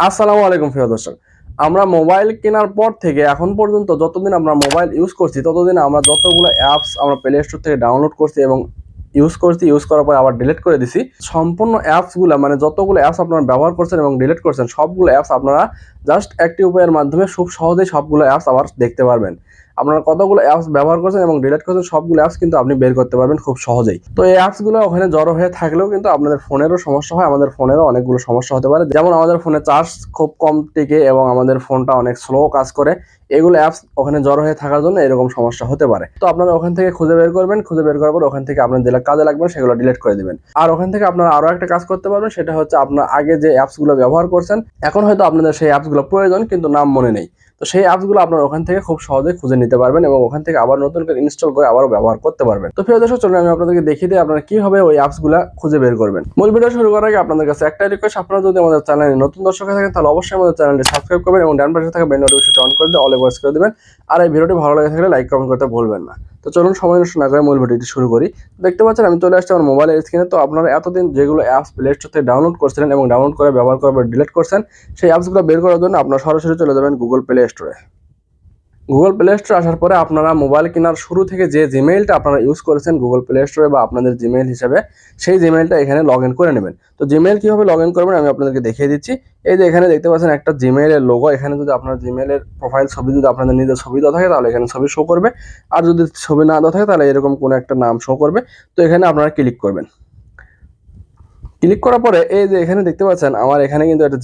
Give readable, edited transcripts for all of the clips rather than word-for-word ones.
আসসালামু আলাইকুম প্রিয় দর্শক। আমরা মোবাইল কেনার পর থেকে এখন পর্যন্ত যতদিন আমরা মোবাইল ইউজ করছি ততদিন আমরা যতগুলো অ্যাপস আমরা প্লে স্টোর থেকে ডাউনলোড করছি এবং ইউজ করার পর আবার ডিলিট করে দিছি, সম্পূর্ণ অ্যাপসগুলো মানে যতগুলো অ্যাপস আপনারা ব্যবহার করছেন এবং ডিলিট করছেন সবগুলো অ্যাপস আপনারা জাস্ট একটি উপায়ের মাধ্যমে খুব সহজেই সবগুলো অ্যাপস আবার দেখতে পারবেন। আপনারা কতগুলো অ্যাপস ব্যবহার করছেন এবং ডিলিট করছেন সবগুলো অ্যাপস কিন্তু আপনি বের করতে পারবেন খুব সহজেই। তো এই অ্যাপসগুলো ওখানে জড়ো হয়ে থাকলেও কিন্তু আপনাদের ফোনেরও সমস্যা হয়, আমাদের ফোনেরও অনেকগুলো সমস্যা হতে পারে। যেমন আমাদের ফোনে চার্জ খুব কম টিকে এবং আমাদের ফোনটা অনেক স্লো কাজ করে, এগুলো অ্যাপস ওখানে জড়ো হয়ে থাকার জন্য এরকম সমস্যা হতে পারে। তো আপনারা ওখান থেকে খুঁজে বের করবেন, খুঁজে বের করার পর ওখান থেকে আপনার যেগুলো কাজে লাগবে সেগুলো ডিলিট করে দিবেন। আর ওখান থেকে আপনারা আরো একটা কাজ করতে পারবেন, সেটা হচ্ছে আপনার আগে যে অ্যাপসগুলো ব্যবহার করছেন এখন হয়তো আপনাদের সেই অ্যাপসগুলো প্রয়োজন কিন্তু নাম মনে নেই, তো সেই অ্যাপসগুলো আপনারা ওখান থেকে খুব সহজে খুঁজে নিতে পারবেন এবং ওখান থেকে আবার নতুন করে ইনস্টল করে আবার ব্যবহার করতে পারবেন। তো প্রিয় দর্শক, চলুন আমি আপনাদেরকে দেখিয়ে দিই আপনারা কিভাবে ওই অ্যাপসগুলো খুঁজে বের করবেন। মূল ভিডিও শুরু করার আগে আপনাদের কাছে একটাই রিকোয়েস্ট, আপনারা যদি আমাদের চ্যানেলে নতুন দর্শক হয়ে থাকেন তাহলে অবশ্যই আমাদের চ্যানেলটি সাবস্ক্রাইব করবেন এবং ডান পাশে থাকা বেল নোটিফিকেশনটি অন করে দিয়ে অলে প্রেস করে দিবেন। আর এই ভিডিওটি ভালো লাগে থাকলে লাইক কমেন্ট করতে ভুলবেন না। তো চলুন সময় নষ্ট না করে মূল ভিডিওটি শুরু করি। দেখতে পাচ্ছেন আমি চলে আসছি আমার মোবাইলের স্ক্রিনে। তো আপনারা এতদিন যেগুলো অ্যাপস প্লে স্টোর থেকে ডাউনলোড করছিলেন এবং ডাউনলোড করে ব্যবহার করার পর ডিলিট করছেন, সেই অ্যাপসগুলো বের করার জন্য আপনারা সরাসরি চলে যাবেন গুগল প্লে স্টোরে। গুগল প্লে স্টোরে আসার পরে আপনারা মোবাইল কেনার শুরু থেকে যে জিমেইলটা আপনারা ইউজ করেছেন গুগল প্লে স্টোরে বা আপনাদের জিমেইল হিসেবে, সেই জিমেইলটা এখানে লগ ইন করে নেবেন। তো জিমেইল কীভাবে লগ ইন করবেন আমি আপনাদেরকে দেখিয়ে দিচ্ছি। এই যে এখানে দেখতে পাচ্ছেন একটা জিমেইলের লোগো, এখানে যদি আপনার জিমেইলের প্রোফাইল ছবি যদি আপনাদের নিজের ছবি দেওয়া থাকে তাহলে এখানে ছবি শো করবে, আর যদি ছবি না দেওয়া থাকে তাহলে এরকম কোনো একটা নাম শো করবে। তো এখানে আপনারা ক্লিক করবেন। ক্লিক করার পরে এই যে এখানে দেখতে পাচ্ছেন আমার এখানে কিন্তু একটা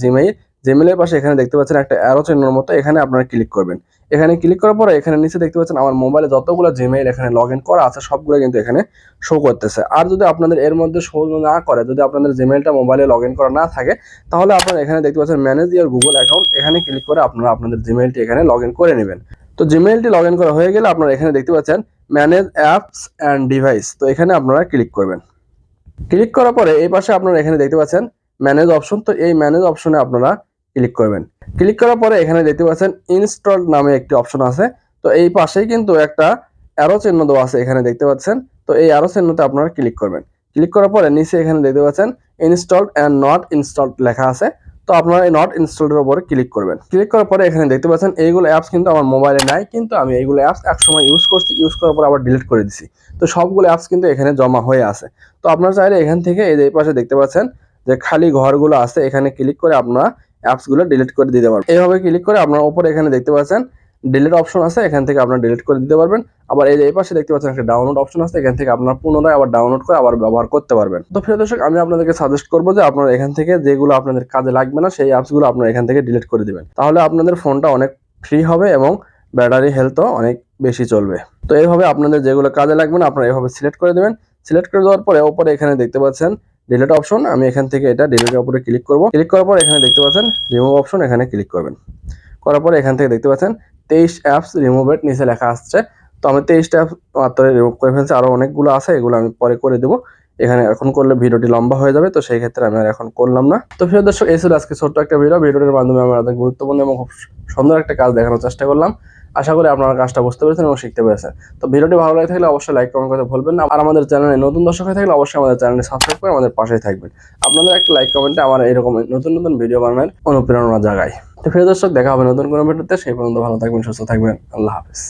জিমেইলের পাশে এখানে দেখতে পাচ্ছেন একটা অ্যারো চিহ্নের মতো, এখানে আপনারা ক্লিক করবেন। এখানে ক্লিক করার পরে এখানে নিচে দেখতে পাচ্ছেন আমার মোবাইলে যতগুলো জিমেইল এখানে লগ ইন করা আছে সবগুলো কিন্তু এখানে শো করতেছে। আর যদি আপনাদের এর মধ্যে শো না করে, যদি আপনাদের জিমেইলটা মোবাইলে লগ ইন করা না থাকে, তাহলে আপনারা এখানে দেখতে পাচ্ছেন ম্যানেজ ইয়ার গুগল অ্যাকাউন্ট, এখানে ক্লিক করে আপনারা আপনাদের জিমেইলটি এখানে লগ ইন করে নেবেন। তো জিমেইলটি লগ ইন করা হয়ে গেলে আপনারা এখানে দেখতে পাচ্ছেন ম্যানেজ অ্যাপস অ্যান্ড ডিভাইস, তো এখানে আপনারা ক্লিক করবেন। ক্লিক করার পরে এই পাশে আপনারা এখানে দেখতে পাচ্ছেন ম্যানেজ অপশন, তো এই ম্যানেজ অপশনে আপনারা ক্লিক করবেন। ক্লিক করার পরে এখানে দেখতে পাচ্ছেন ইনস্টল নামে একটি অপশন আছে, তো এই পাশেই কিন্তু একটা অ্যারো চিহ্ন দেওয়া আছে এখানে দেখতে পাচ্ছেন। তো এই অ্যারো চিহ্নতে আপনারা ক্লিক করবেন। ক্লিক করার পরে নিচে এখানে দেখতে পাচ্ছেন ইনস্টলড অ্যান্ড নট ইনস্টলড লেখা আছে, তো আপনারা এই নট ইনস্টলডের উপরে ক্লিক করবেন। ক্লিক করার পরে এখানে দেখতে পাচ্ছেন এইগুলো অ্যাপস কিন্তু আমার মোবাইলে নাই, কিন্তু আমি এইগুলো অ্যাপস একসময় ইউজ করছি, ইউজ করার পর আবার ডিলিট করে দিছি। তো সবগুলো অ্যাপস কিন্তু এখানে জমা হয়ে আছে। তো আপনারা চাইলে এখান থেকে এই যে পাশে দেখতে পাচ্ছেন যে খালি ঘরগুলো আছে, এখানে ক্লিক করে আপনারা অ্যাপসগুলো ডিলিট করে দিতে পারবেন। এইভাবে ক্লিক করে আপনারা উপরে এখানে দেখতে পাচ্ছেন ডিলিট অপশন আছে, এখান থেকে আপনারা ডিলিট করে দিতে পারবেন। আবার এই যে এই পাশে দেখতে পাচ্ছেন একটা ডাউনলোড অপশন আছে, এখান থেকে আপনারা পুনরায় আবার ডাউনলোড করে আবার ব্যবহার করতে পারবেন। তো প্রিয় দর্শক, আমি আপনাদেরকে সাজেস্ট করবো যে আপনারা এখান থেকে যেগুলো আপনাদের কাজে লাগবে না সেই অ্যাপসগুলো আপনারা এখান থেকে ডিলিট করে দিবেন, তাহলে আপনাদের ফোনটা অনেক ফ্রি হবে এবং ব্যাটারি হেলথও অনেক বেশি চলবে। তো এইভাবে আপনাদের যেগুলো কাজে লাগবে না আপনারা এইভাবে সিলেক্ট করে দেবেন। সিলেক্ট করে দেওয়ার পরে উপরে এখানে দেখতে পাচ্ছেন ডিলিট অপশন, আমি এখান থেকে এটা ডিলিটের উপরে ক্লিক করব। ক্লিক করার পর এখানে দেখতে পাচ্ছেন রিমুভ অপশন, এখানে ক্লিক করবেন। করার পরে এখান থেকে দেখতে পাচ্ছেন 23 অ্যাপস রিমুভেড নিচে লেখা আসছে, তো আমি 23টা অ্যাপস মাত্র রিমুভ করে ফেলছি, আরও অনেকগুলো আছে, এগুলো আমি পরে করে দেবো। এখানে এখন করলে ভিডিওটি লম্বা হয়ে যাবে, তো সেই ক্ষেত্রে আমি আর এখন করলাম না। তো প্রিয় দর্শক, এই ছিল আজকে ছোট্ট একটা ভিডিওটির মাধ্যমে আমরা অনেক গুরুত্বপূর্ণ এবং খুব সুন্দর একটা কাজ দেখানোর চেষ্টা করলাম। আশা করি আপনারা কাজটা বুঝতে পেরেছেন এবং শিখতে পেরেছেন। তো ভিডিওটি ভালো লাগে থাকলে অবশ্যই লাইক কমেন্ট করতে ভুলবেন না। আর আমাদের চ্যানেলে নতুন দর্শক হয়ে থাকলে অবশ্যই আমাদের চ্যানেলটি সাবস্ক্রাইব করে আমাদের পাশেই থাকবেন। আপনাদের একটা লাইক কমেন্টে আমার এরকম নতুন নতুন ভিডিও বানানোর অনুপ্রেরণা জাগায়। তো প্রিয় দর্শক, দেখা হবে নতুন কোনো ভিডিওতে, সেই পর্যন্ত ভালো থাকবেন, সুস্থ থাকবেন, আল্লাহ হাফেজ।